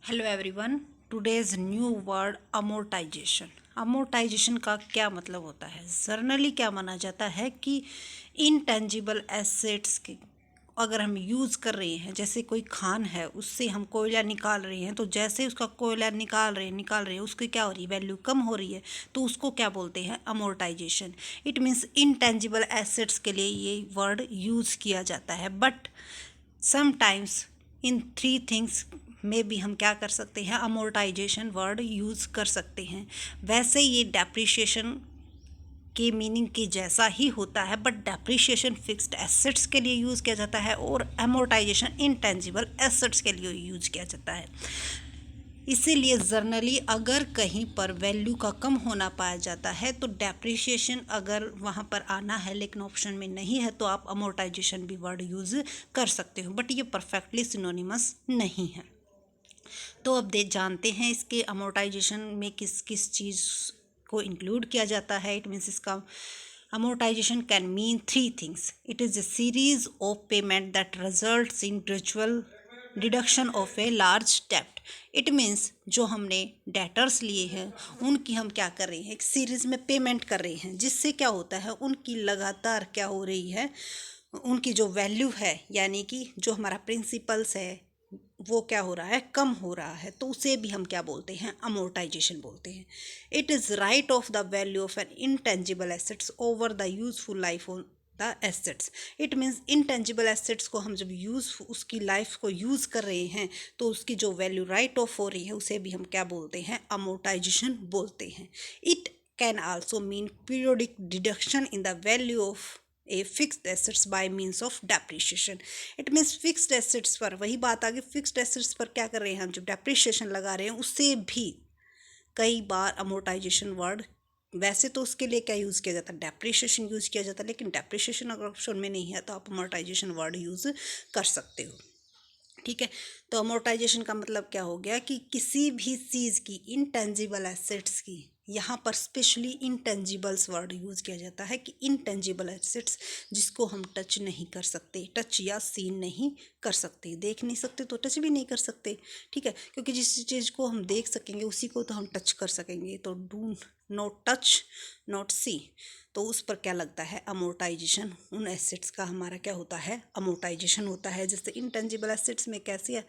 Hello everyone. Today's new word amortisation. Amortisation का क्या मतलब होता है? जर्नली क्या माना जाता है कि इनटेंजिबल एसेट्स के अगर हम यूज़ कर रहे हैं, जैसे कोई खान है उससे हम कोयला निकाल रहे हैं, तो जैसे उसका कोयला निकाल रहे हैं उसकी क्या हो रही है, वैल्यू कम हो रही है, तो उसको क्या बोलते हैं? Amortisation. It means intangible assets के लिए ये वर्ड यूज़ किया जाता है। But sometimes in three things में भी हम क्या कर सकते हैं? अमोर्टाइजेशन वर्ड यूज़ कर सकते हैं। वैसे ये डेप्रिशिएशन के मीनिंग के जैसा ही होता है, बट डेप्रिशिएशन फिक्स्ड एसेट्स के लिए यूज़ किया जाता है और अमोर्टाइजेशन इंटेंजिबल एसेट्स के लिए यूज़ किया जाता है। इसीलिए जर्नली अगर कहीं पर वैल्यू का कम होना पाया जाता है तो डेप्रिशिएशन अगर वहाँ पर आना है लेकिन ऑप्शन में नहीं है तो आप अमोर्टाइजेशन भी वर्ड यूज़ कर सकते हो, बट ये परफेक्टली सिनोनिमस नहीं है। तो अब जानते हैं इसके अमोर्टाइजेशन में किस किस चीज़ को इंक्लूड किया जाता है। इट मीन्स इसका amortisation can mean three things. It is a series of payment that results in gradual deduction of a large डेप्ट। इट मीन्स जो हमने डेटर्स लिए हैं उनकी हम क्या कर रहे हैं, एक सीरीज़ में पेमेंट कर रहे हैं, जिससे क्या होता है उनकी लगातार क्या हो रही है, उनकी जो वैल्यू है यानी कि जो हमारा प्रिंसिपल्स है वो क्या हो रहा है, कम हो रहा है, तो उसे भी हम क्या बोलते हैं? अमोर्टाइजेशन बोलते हैं। It is right of the value of N intangible assets over the useful life on the assets. It means intangible assets को हम जब उसकी लाइफ को यूज़ कर रहे हैं तो उसकी जो वैल्यू राइट ऑफ हो रही है उसे भी हम क्या बोलते हैं? अमोर्टाइजेशन बोलते हैं। It can also mean periodic deduction in the value of a fixed assets bye means of depreciation. It means fixed assets पर, वही बात आ गई, फिक्स्ड एसेट्स पर क्या कर रहे हैं हम, जब डेप्रिशिएशन लगा रहे हैं उससे भी कई बार अमोर्टाइजेशन वर्ड, वैसे तो उसके लिए क्या यूज़ किया जाता है? डेप्रिशिएशन यूज़ किया जाता है, लेकिन डेप्रिशिएशन अगर ऑप्शन में नहीं है तो आप अमोर्टाइजेशन वर्ड यूज़ कर सकते हो। ठीक है, तो अमोर्टाइजेशन का मतलब क्या हो गया कि किसी भी चीज़ की, इंटेंजिबल एसेट्स की, यहाँ पर स्पेशली इंटेंजिबल्स वर्ड यूज़ किया जाता है कि इंटेंजिबल एसेट्स जिसको हम टच नहीं कर सकते, टच या सीन नहीं कर सकते, देख नहीं सकते तो टच भी नहीं कर सकते। ठीक है, क्योंकि जिस चीज़ को हम देख सकेंगे उसी को तो हम टच कर सकेंगे, तो डू नॉट टच नॉट सी, तो उस पर क्या लगता है? अमोर्टाइजेशन। उन एसेट्स का हमारा क्या होता है? अमोर्टाइजेशन होता है। जैसे इंटेंजिबल एसेट्स में कैसे है,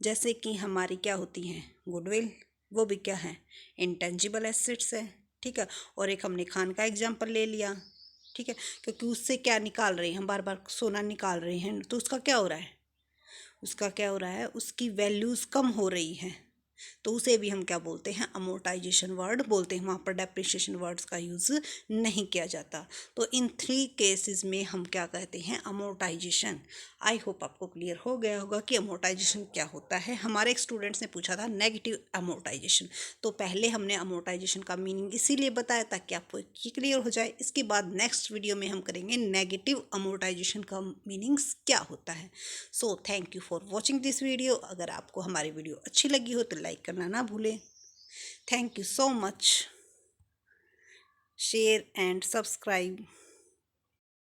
जैसे कि हमारी क्या होती हैं, गुडविल, वो भी क्या है? इंटेंजिबल एसेट्स है। ठीक है, और एक हमने खान का एग्जांपल ले लिया। ठीक है, क्योंकि उससे क्या निकाल रहे हैं हम, बार बार सोना निकाल रहे हैं, तो उसका क्या हो रहा है? उसका क्या हो रहा है? उसकी वैल्यूज़ कम हो रही हैं, तो उसे भी हम क्या बोलते हैं? अमोर्टाइजेशन वर्ड बोलते हैं। वहाँ पर डेप्रिशिएशन वर्ड्स का यूज़ नहीं किया जाता। तो इन थ्री केसेस में हम क्या कहते हैं? अमोर्टाइजेशन। आई होप आपको क्लियर हो गया होगा कि अमोर्टाइजेशन क्या होता है। हमारे एक स्टूडेंट्स ने पूछा था नेगेटिव अमोर्टाइजेशन, तो पहले हमने अमोर्टाइजेशन का मीनिंग इसीलिए बताया ताकि आपको ये क्लियर हो जाए। इसके बाद नेक्स्ट वीडियो में हम करेंगे नेगेटिव अमोर्टाइजेशन का मीनिंग्स क्या होता है। So thank you for watching this video. अगर आपको हमारी वीडियो अच्छी लगी हो तो लाइक करना ना भूलें। Thank you so much. Share and subscribe.